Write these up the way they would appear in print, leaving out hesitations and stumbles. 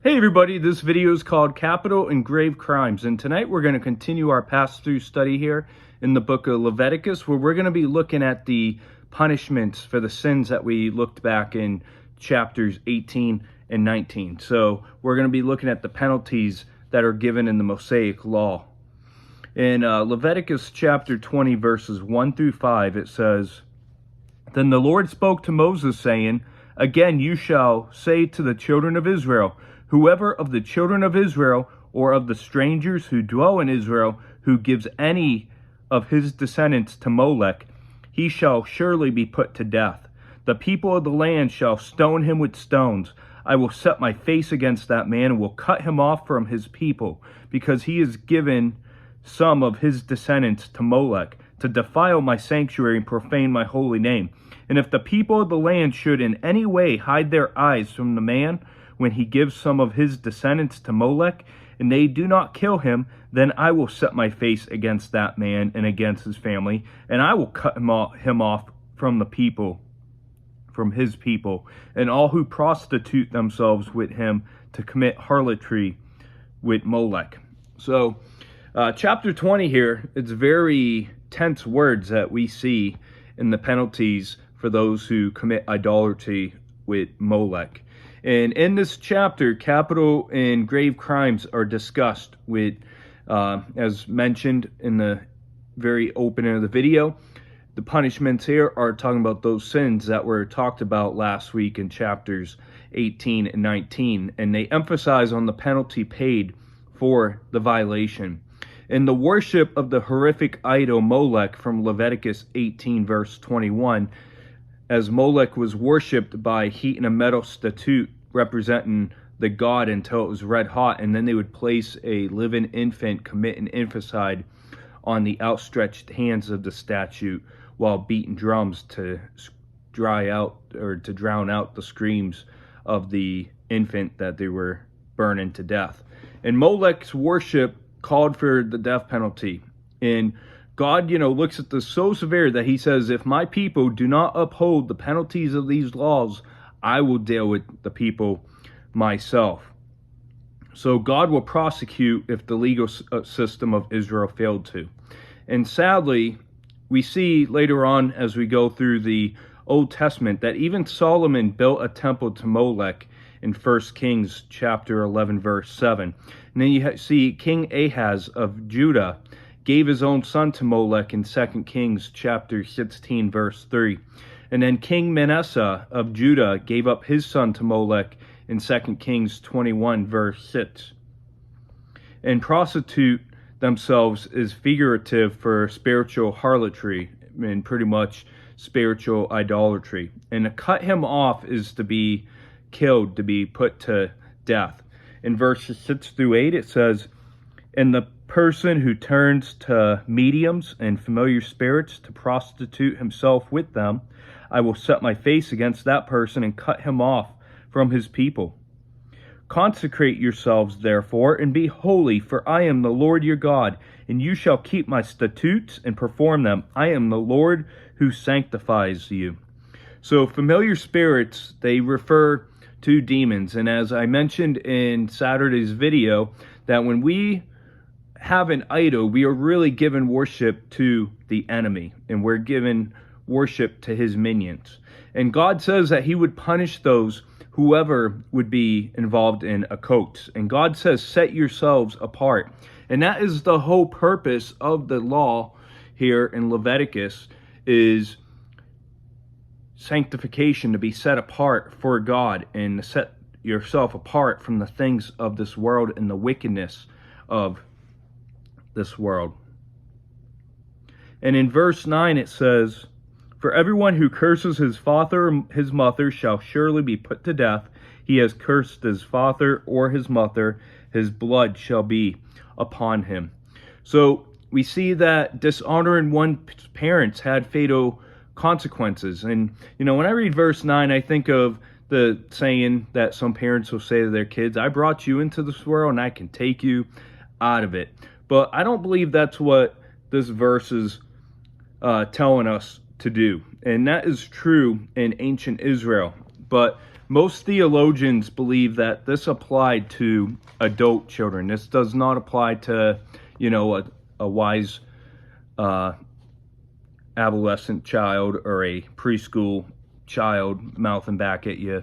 Hey everybody, this video is called Capital and Grave Crimes, and tonight we're going to continue our pass-through study here in the book of Leviticus, where we're going to be looking at the punishments for the sins that we looked back in chapters 18 and 19. So we're going to be looking at the penalties that are given in the Mosaic Law. In Leviticus chapter 20, verses 1 through 5, it says, "Then the Lord spoke to Moses, saying, Again you shall say to the children of Israel, Whoever of the children of Israel or of the strangers who dwell in Israel who gives any of his descendants to Molech, he shall surely be put to death. The people of the land shall stone him with stones. I will set my face against that man and will cut him off from his people, because he has given some of his descendants to Molech, to defile my sanctuary and profane my holy name. And if the people of the land should in any way hide their eyes from the man when he gives some of his descendants to Molech, and they do not kill him, then I will set my face against that man and against his family, and I will cut him off from the people, from his people, and all who prostitute themselves with him to commit harlotry with Molech." So, chapter 20 here, it's very tense words that we see in the penalties for those who commit idolatry with Molech. And in this chapter, capital and grave crimes are discussed with, as mentioned in the very opening of the video. The punishments here are talking about those sins that were talked about last week in chapters 18 and 19. And they emphasize on the penalty paid for the violation. In the worship of the horrific idol Molech from Leviticus 18 verse 21, as Molech was worshipped by heating a metal statue representing the god until it was red hot, and then they would place a living infant, commit an infanticide on the outstretched hands of the statue while beating drums to drown out the screams of the infant that they were burning to death. And Molech's worship called for the death penalty. And God, looks at this so severe that he says, if my people do not uphold the penalties of these laws, I will deal with the people myself. So God will prosecute if the legal system of Israel failed to. And sadly, we see later on as we go through the Old Testament that even Solomon built a temple to Molech in 1 Kings chapter 11 verse 7. And then you see King Ahaz of Judah gave his own son to Molech in 2 Kings chapter 16 verse 3. And then King Manasseh of Judah gave up his son to Molech in 2 Kings 21 verse 6. And prostitute themselves is figurative for spiritual harlotry and pretty much spiritual idolatry. And to cut him off is to be killed, to be put to death. In verses 6 through 8 it says, "And the person who turns to mediums and familiar spirits to prostitute himself with them, I will set my face against that person and cut him off from his people. Consecrate yourselves, therefore, and be holy, for I am the Lord your God, and you shall keep my statutes and perform them. I am the Lord who sanctifies you." So familiar spirits, they refer to demons. And as I mentioned in Saturday's video, that when we have an idol, we are really giving worship to the enemy, and we're giving worship to his minions. And God says that he would punish those whoever would be involved in occult. And God says, set yourselves apart. And that is the whole purpose of the law here in Leviticus, is sanctification, to be set apart for God and to set yourself apart from the things of this world and the wickedness of this world. And in verse 9 it says, "For everyone who curses his father or his mother shall surely be put to death. He has cursed his father or his mother, his blood shall be upon him." So we see that dishonoring one's parents had fatal consequences. And when I read verse 9, I think of the saying that some parents will say to their kids, "I brought you into this world and I can take you out of it." But I don't believe that's what this verse is telling us to do. And that is true in ancient Israel. But Most theologians believe that this applied to adult children. This does not apply to, a wise adolescent child or a preschool child mouthing back at you.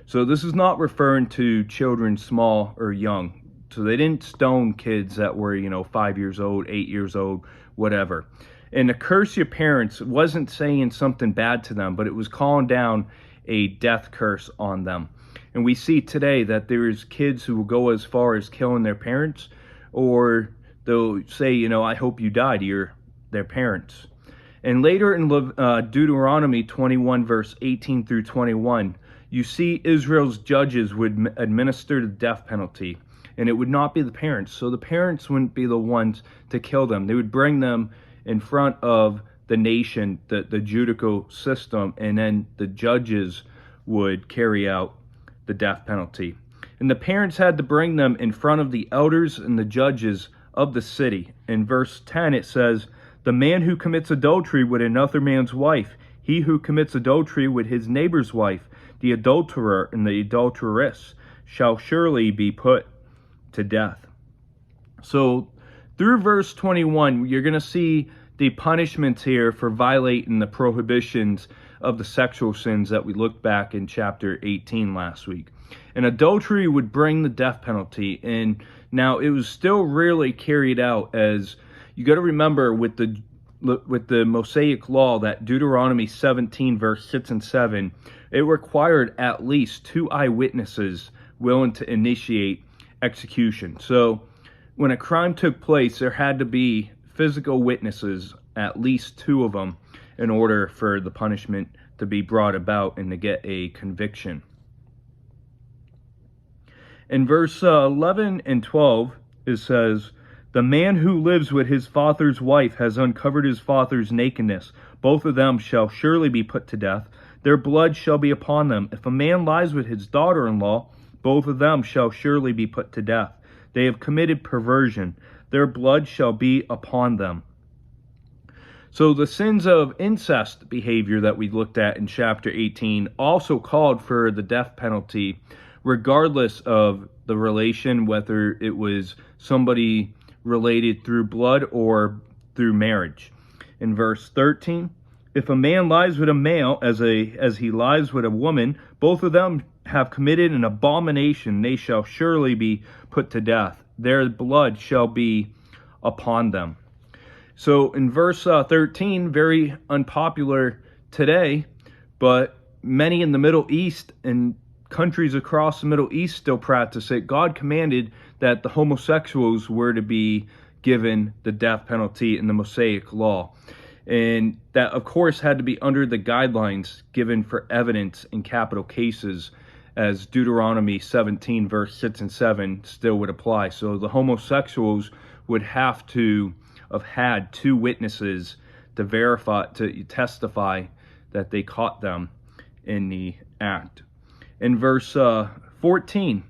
So this is not referring to children small or young. So they didn't stone kids that were, 5 years old, 8 years old, whatever. And to curse your parents wasn't saying something bad to them, but it was calling down a death curse on them. And we see today that there's kids who will go as far as killing their parents, or they'll say, I hope you die to their parents. And later in Deuteronomy 21, verse 18 through 21, you see Israel's judges would administer the death penalty, and it would not be the parents. So the parents wouldn't be the ones to kill them. They would bring them in front of the nation, the judicial system, and then the judges would carry out the death penalty. And the parents had to bring them in front of the elders and the judges of the city. In verse 10 it says, "The man who commits adultery with another man's wife, he who commits adultery with his neighbor's wife, the adulterer and the adulteress, shall surely be put to death." So through verse 21, you're going to see the punishments here for violating the prohibitions of the sexual sins that we looked back in chapter 18 last week. And adultery would bring the death penalty, and now it was still rarely carried out, as you got to remember with the Mosaic law, that Deuteronomy 17 verse 6 and 7, it required at least 2 eyewitnesses willing to initiate execution. So when a crime took place, there had to be physical witnesses, at least 2 of them, in order for the punishment to be brought about and to get a conviction. In verse 11 and 12, it says, "The man who lives with his father's wife has uncovered his father's nakedness. Both of them shall surely be put to death. Their blood shall be upon them. If a man lies with his daughter-in-law, both of them shall surely be put to death. They have committed perversion. Their blood shall be upon them." So the sins of incest behavior that we looked at in chapter 18 also called for the death penalty, regardless of the relation, whether it was somebody related through blood or through marriage. In verse 13, "If a man lies with a male as he lies with a woman, both of them have committed an abomination. They shall surely be put to death. Their blood shall be upon them." So in verse 13, very unpopular today, but many in the Middle East and countries across the Middle East still practice it. God commanded that the homosexuals were to be given the death penalty in the Mosaic law. And that, of course, had to be under the guidelines given for evidence in capital cases, as Deuteronomy 17, verse 6 and 7 still would apply. So the homosexuals would have to have had 2 witnesses to verify, to testify that they caught them in the act. In verse 14,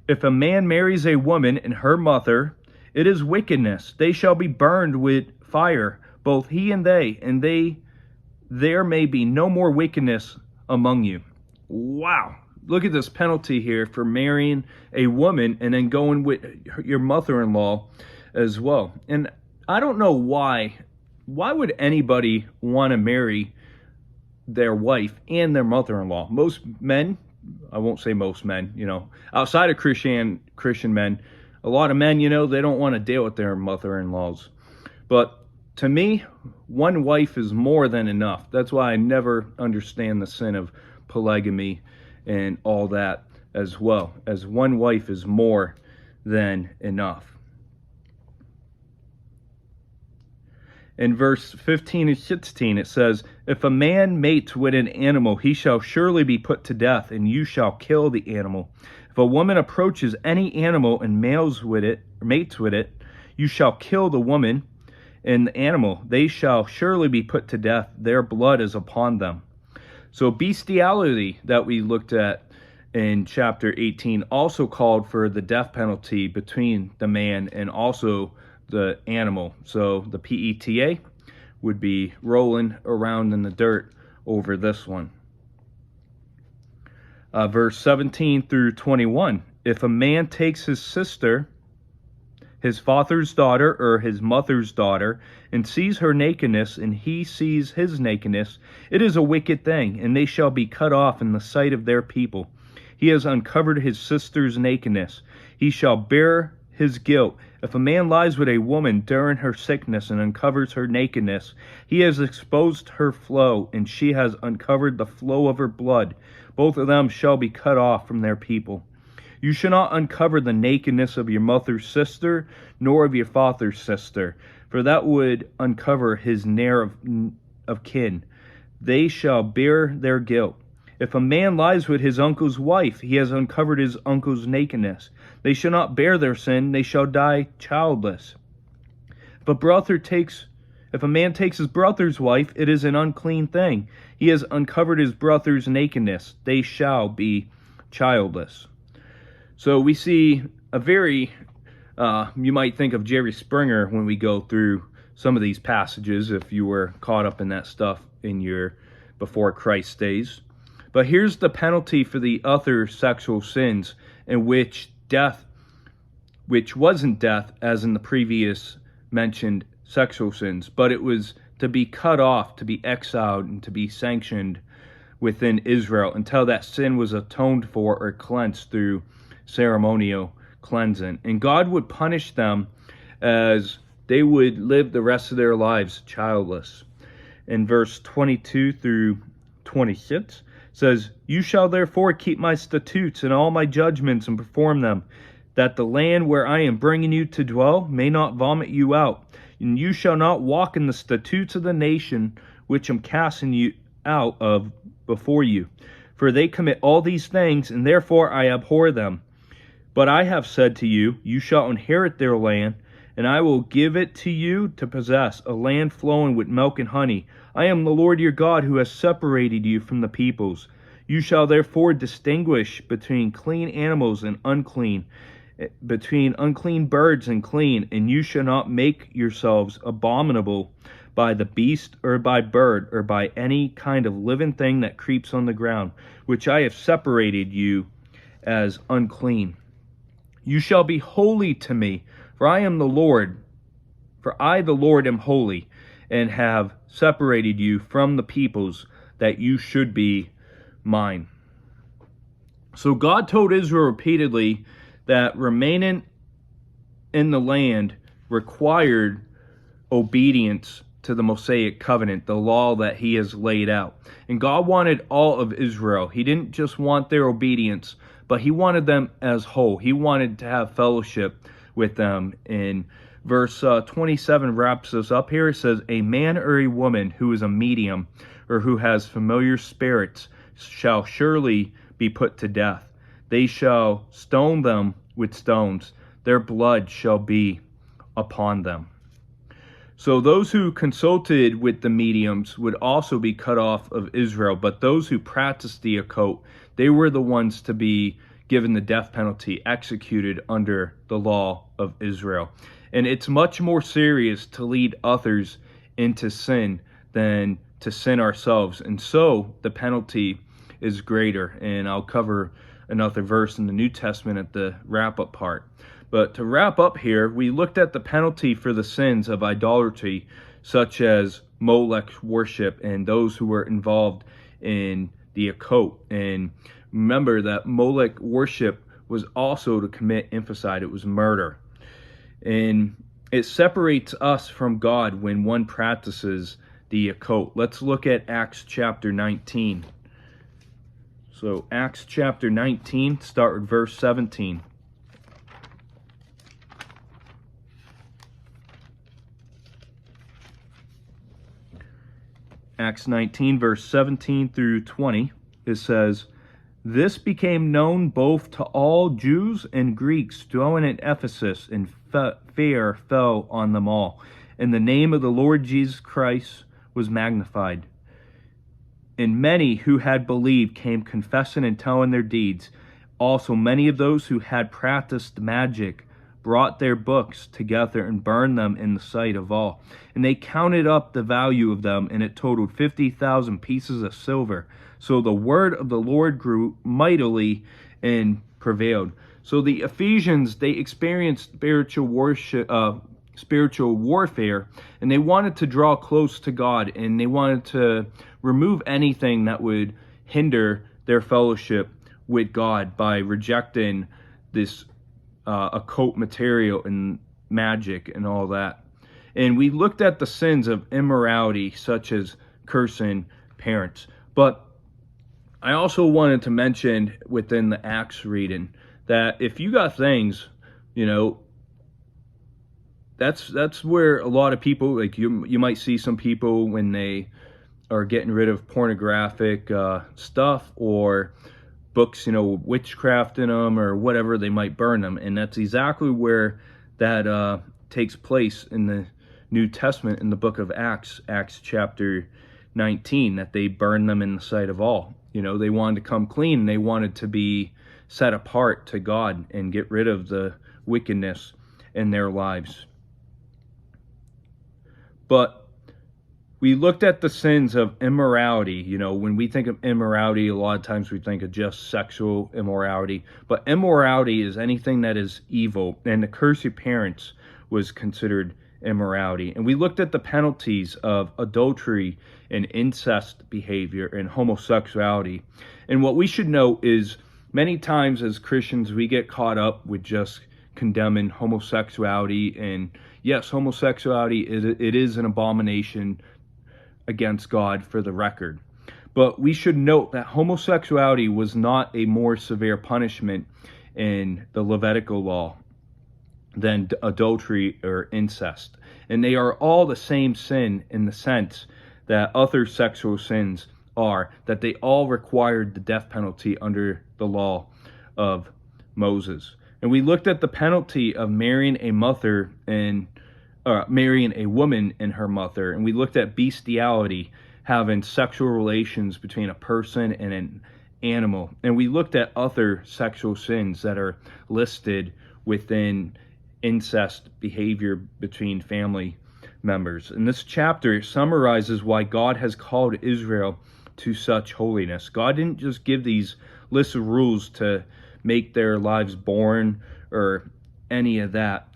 "If a man marries a woman and her mother, it is wickedness. They shall be burned with fire, both he and there may be no more wickedness among you." Wow. Look at this penalty here for marrying a woman and then going with your mother-in-law as well. And I don't know why. Why would anybody want to marry their wife and their mother-in-law? Most men, I won't say most men, outside of Christian men, a lot of men, they don't want to deal with their mother-in-laws. But to me, one wife is more than enough. That's why I never understand the sin of polygamy and all that as well, as one wife is more than enough. In verse 15 and 16, it says, "If a man mates with an animal, he shall surely be put to death, and you shall kill the animal. If a woman approaches any animal and mates with it, you shall kill the woman and the animal. They shall surely be put to death. Their blood is upon them." So bestiality that we looked at in chapter 18 also called for the death penalty between the man and also the animal. So the PETA would be rolling around in the dirt over this one. verse 17 through 21. If a man takes his sister, his father's daughter or his mother's daughter, and sees her nakedness, and he sees his nakedness, it is a wicked thing, and they shall be cut off in the sight of their people. He has uncovered his sister's nakedness. He shall bear his guilt. If a man lies with a woman during her sickness and uncovers her nakedness, he has exposed her flow, and she has uncovered the flow of her blood. Both of them shall be cut off from their people. You shall not uncover the nakedness of your mother's sister, nor of your father's sister, for that would uncover his near of kin. They shall bear their guilt. If a man lies with his uncle's wife, he has uncovered his uncle's nakedness. They shall not bear their sin, they shall die childless. If a man takes his brother's wife, it is an unclean thing. He has uncovered his brother's nakedness. They shall be childless. So we see a very, you might think of Jerry Springer when we go through some of these passages, if you were caught up in that stuff in your before Christ days. But here's the penalty for the other sexual sins, in which wasn't death as in the previous mentioned sexual sins, but it was to be cut off, to be exiled, and to be sanctioned within Israel until that sin was atoned for or cleansed through ceremonial cleansing. And God would punish them as they would live the rest of their lives childless. In verse 22 through 26 says, You shall therefore keep my statutes and all my judgments and perform them, that the land where I am bringing you to dwell may not vomit you out. And you shall not walk in the statutes of the nation which I'm casting you out of before you. For they commit all these things, and therefore I abhor them. But I have said to you, You shall inherit their land, and I will give it to you to possess, a land flowing with milk and honey. I am the Lord your God, who has separated you from the peoples. You shall therefore distinguish between clean animals and unclean, between unclean birds and clean, and you shall not make yourselves abominable by the beast or by bird or by any kind of living thing that creeps on the ground, which I have separated you as unclean. You shall be holy to me, for I am the Lord. For I, the Lord, am holy, and have separated you from the peoples, that you should be mine. So God told Israel repeatedly that remaining in the land required obedience to the Mosaic covenant, the law that he has laid out. And God wanted all of Israel. He didn't just want their obedience, but he wanted them as whole. He wanted to have fellowship with them. In verse 27 wraps us up here. It says, A man or a woman who is a medium or who has familiar spirits shall surely be put to death. They shall stone them with stones. Their blood shall be upon them. So those who consulted with the mediums would also be cut off of Israel, but those who practiced the occult, they were the ones to be given the death penalty, executed under the law of Israel. And it's much more serious to lead others into sin than to sin ourselves. And so the penalty is greater. And I'll cover another verse in the New Testament at the wrap-up part. But to wrap up here, we looked at the penalty for the sins of idolatry, such as Molech worship and those who were involved in the occult. And remember that Molech worship was also to commit infanticide. It was murder. And it separates us from God when one practices the occult. Let's look at Acts chapter 19. So Acts chapter 19, start with verse 17. Acts 19, verse 17 through 20, it says, This became known both to all Jews and Greeks dwelling at Ephesus, and fear fell on them all. And the name of the Lord Jesus Christ was magnified. And many who had believed came confessing and telling their deeds. Also many of those who had practiced magic brought their books together and burned them in the sight of all. And they counted up the value of them, and it totaled 50,000 pieces of silver. So the word of the Lord grew mightily and prevailed. So the Ephesians, they experienced spiritual warfare, and they wanted to draw close to God, and they wanted to remove anything that would hinder their fellowship with God by rejecting this occult material and magic and all that. And we looked at the sins of immorality, such as cursing parents. But I also wanted to mention within the Acts reading that if you got things, that's where a lot of people, like you might see some people when they are getting rid of pornographic stuff or books, witchcraft in them or whatever, they might burn them. And that's exactly where that takes place in the New Testament in the book of Acts chapter 19, that they burned them in the sight of all. They wanted to come clean. They wanted to be set apart to God and get rid of the wickedness in their lives. But we looked at the sins of immorality. When we think of immorality, a lot of times we think of just sexual immorality. But immorality is anything that is evil, and the curse of parents was considered immorality. And we looked at the penalties of adultery and incest behavior and homosexuality. And what we should know is many times as Christians, we get caught up with just condemning homosexuality. And yes, homosexuality it is an abomination against God, for the record. But we should note that homosexuality was not a more severe punishment in the Levitical law than adultery or incest. And they are all the same sin in the sense that other sexual sins are, that they all required the death penalty under the law of Moses. And we looked at the penalty of marrying a woman and her mother, and we looked at bestiality, having sexual relations between a person and an animal. And we looked at other sexual sins that are listed within incest behavior between family members. And this chapter summarizes why God has called Israel to such holiness. God didn't just give these lists of rules to make their lives boring or any of that,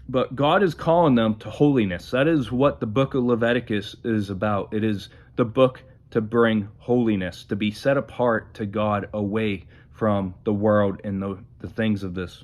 but God is calling them to holiness. That is what the book of Leviticus is about. It is the book to bring holiness, to be set apart to God, away from the world and the things of this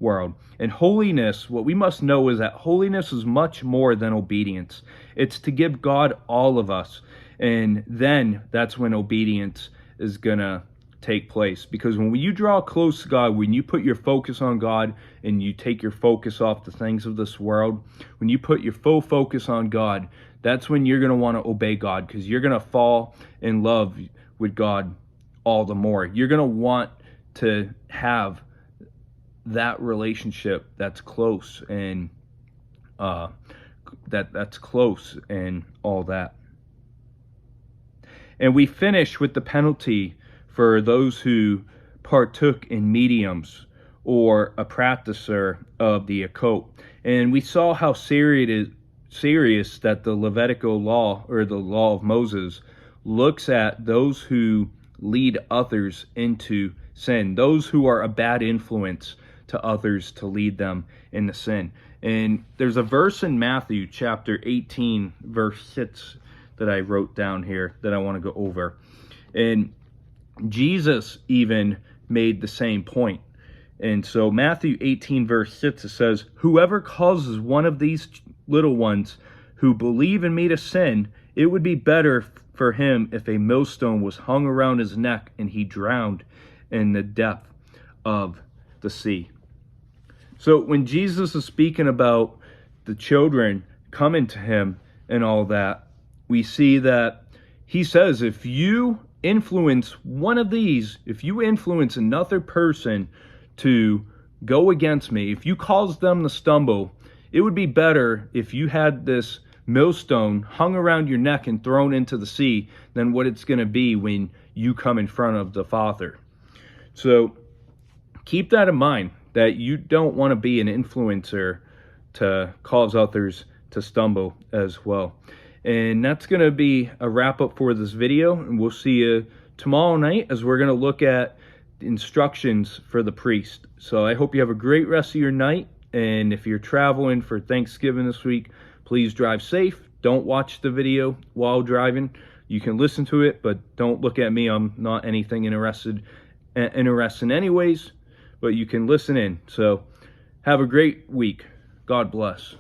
world. And holiness, what we must know is that holiness is much more than obedience. It's to give God all of us. And then that's when obedience is going to take place. Because when you draw close to God, when you put your focus on God and you take your focus off the things of this world, when you put your full focus on God, that's when you're going to want to obey God, because you're going to fall in love with God all the more. You're going to want to have that relationship that's close and that's close and all that. And we finish with the penalty for those who partook in mediums or a practicer of the occult. And we saw how serious that the Levitical law, or the law of Moses, looks at those who lead others into sin, those who are a bad influence to others to lead them into sin. And there's a verse in Matthew chapter 18, verse 6 that I wrote down here that I want to go over. And Jesus even made the same point. And so Matthew 18, verse 6, it says, "Whoever causes one of these little ones who believe in me to sin, it would be better for him if a millstone was hung around his neck and he drowned in the depth of the sea." So when Jesus is speaking about the children coming to him and all that, we see that he says, if you influence one of these, if you influence another person to go against me, if you cause them to stumble, it would be better if you had this millstone hung around your neck and thrown into the sea than what it's going to be when you come in front of the Father. So keep that in mind, that you don't want to be an influencer to cause others to stumble as well. And that's going to be a wrap up for this video, and we'll see you tomorrow night as we're going to look at instructions for the priest. So I hope you have a great rest of your night, and if you're traveling for Thanksgiving this week, please drive safe. Don't watch the video while driving. You can listen to it, but don't look at me. I'm not anything interested anyways, but you can listen in. So have a great week. God bless.